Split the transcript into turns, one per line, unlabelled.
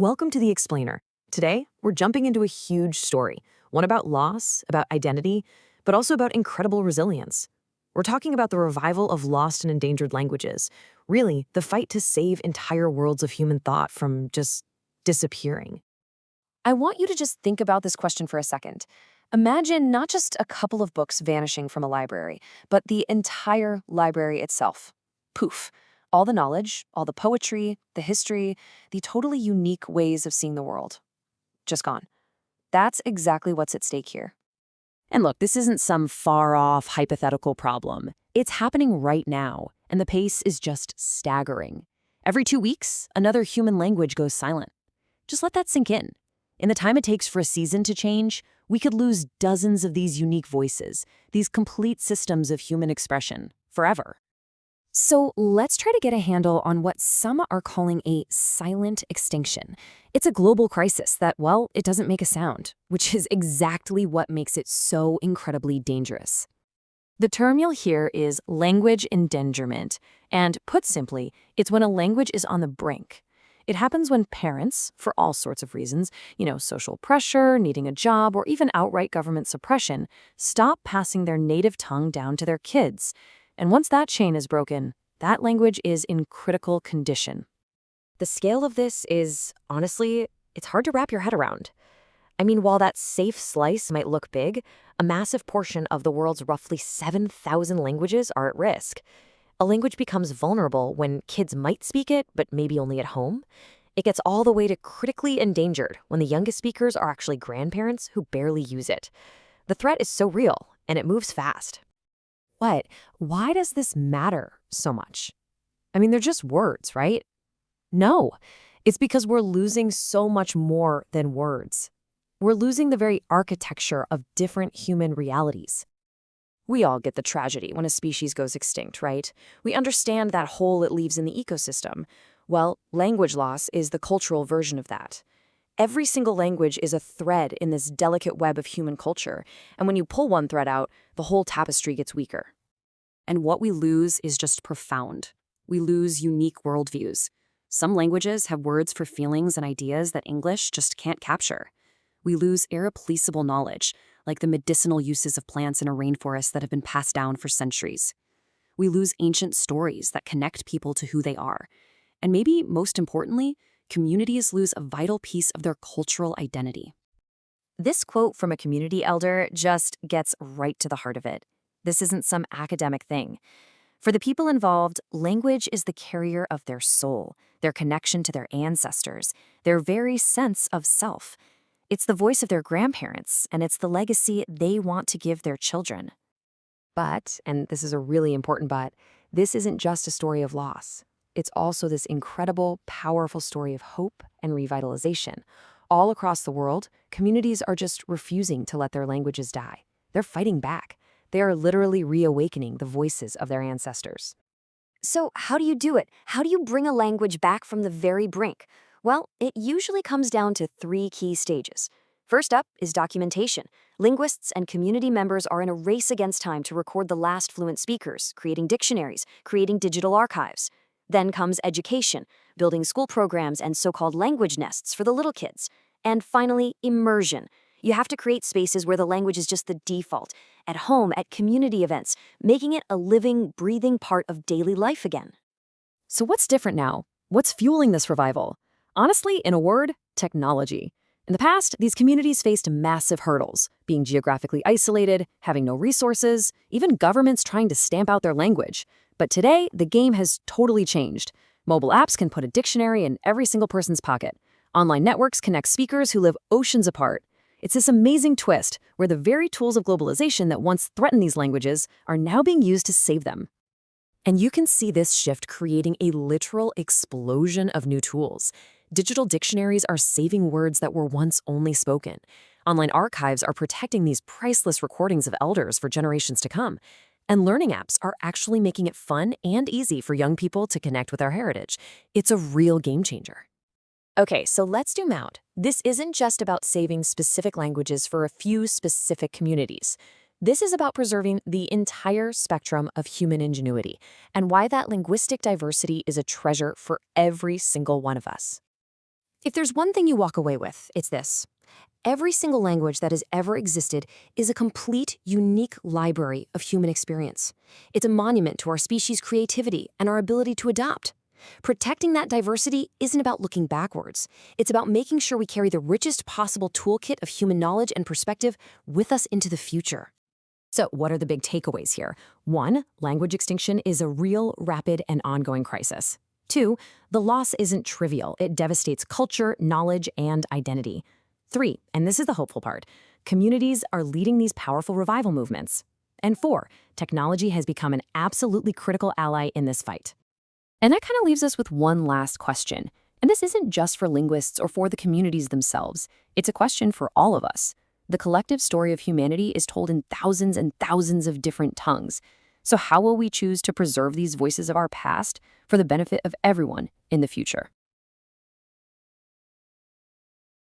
Welcome to The Explainer. Today, we're jumping into a huge story, one about loss, about identity, but also about incredible resilience. We're talking about the revival of lost and endangered languages, really, the fight to save entire worlds of human thought from just disappearing.
I want you to just think about this question for a second. Imagine not just a couple of books vanishing from a library, but the entire library itself. Poof. All the knowledge, all the poetry, the history, the totally unique ways of seeing the world. Just gone. That's exactly what's at stake here.
And look, this isn't some far-off hypothetical problem. It's happening right now, and the pace is just staggering. Every 2 weeks, another human language goes silent. Just let that sink in. In the time it takes for a season to change, we could lose dozens of these unique voices, these complete systems of human expression, forever.
So let's try to get a handle on what some are calling a silent extinction. It's a global crisis that, well, it doesn't make a sound, which is exactly what makes it so incredibly dangerous. The term you'll hear is language endangerment, and put simply, it's when a language is on the brink. It happens when parents, for all sorts of reasons, social pressure, needing a job, or even outright government suppression, stop passing their native tongue down to their kids. And once that chain is broken, that language is in critical condition.
The scale of this is, honestly, it's hard to wrap your head around. I mean, while that safe slice might look big, a massive portion of the world's roughly 7,000 languages are at risk. A language becomes vulnerable when kids might speak it, but maybe only at home. It gets all the way to critically endangered when the youngest speakers are actually grandparents who barely use it. The threat is so real, and it moves fast.
But why does this matter so much? I mean, they're just words, right? No, it's because we're losing so much more than words. We're losing the very architecture of different human realities. We all get the tragedy when a species goes extinct, right? We understand that hole it leaves in the ecosystem. Well, language loss is the cultural version of that. Every single language is a thread in this delicate web of human culture, and when you pull one thread out, the whole tapestry gets weaker. And what we lose is just profound. We lose unique worldviews. Some languages have words for feelings and ideas that English just can't capture. We lose irreplaceable knowledge, like the medicinal uses of plants in a rainforest that have been passed down for centuries. We lose ancient stories that connect people to who they are. And maybe most importantly, communities lose a vital piece of their cultural identity.
This quote from a community elder just gets right to the heart of it. This isn't some academic thing. For the people involved, language is the carrier of their soul, their connection to their ancestors, their very sense of self. It's the voice of their grandparents, and it's the legacy they want to give their children. But, and this is a really important but, this isn't just a story of loss. It's also this incredible, powerful story of hope and revitalization. All across the world, communities are just refusing to let their languages die. They're fighting back. They are literally reawakening the voices of their ancestors.
So how do you do it? How do you bring a language back from the very brink? Well, it usually comes down to 3 key stages. First up is documentation. Linguists and community members are in a race against time to record the last fluent speakers, creating dictionaries, creating digital archives. Then comes education, building school programs and so-called language nests for the little kids. And finally, immersion. You have to create spaces where the language is just the default, at home, at community events, making it a living, breathing part of daily life again.
So what's different now? What's fueling this revival? Honestly, in a word, technology. In the past, these communities faced massive hurdles, being geographically isolated, having no resources, even governments trying to stamp out their language. But today, the game has totally changed. Mobile apps can put a dictionary in every single person's pocket. Online networks connect speakers who live oceans apart. It's this amazing twist where the very tools of globalization that once threatened these languages are now being used to save them. And you can see this shift creating a literal explosion of new tools. Digital dictionaries are saving words that were once only spoken. Online archives are protecting these priceless recordings of elders for generations to come. And learning apps are actually making it fun and easy for young people to connect with our heritage. It's a real game changer. Okay, so let's zoom out. This isn't just about saving specific languages for a few specific communities. This is about preserving the entire spectrum of human ingenuity and why that linguistic diversity is a treasure for every single one of us.
If there's one thing you walk away with, it's this. Every single language that has ever existed is a complete, unique library of human experience. It's a monument to our species' creativity and our ability to adapt. Protecting that diversity isn't about looking backwards. It's about making sure we carry the richest possible toolkit of human knowledge and perspective with us into the future.
So, what are the big takeaways here? 1, language extinction is a real, rapid, and ongoing crisis. 2, the loss isn't trivial. It devastates culture, knowledge, and identity. 3, and this is the hopeful part, communities are leading these powerful revival movements. And 4, technology has become an absolutely critical ally in this fight.
And that kind of leaves us with one last question. And this isn't just for linguists or for the communities themselves. It's a question for all of us. The collective story of humanity is told in thousands and thousands of different tongues. So how will we choose to preserve these voices of our past for the benefit of everyone in the future?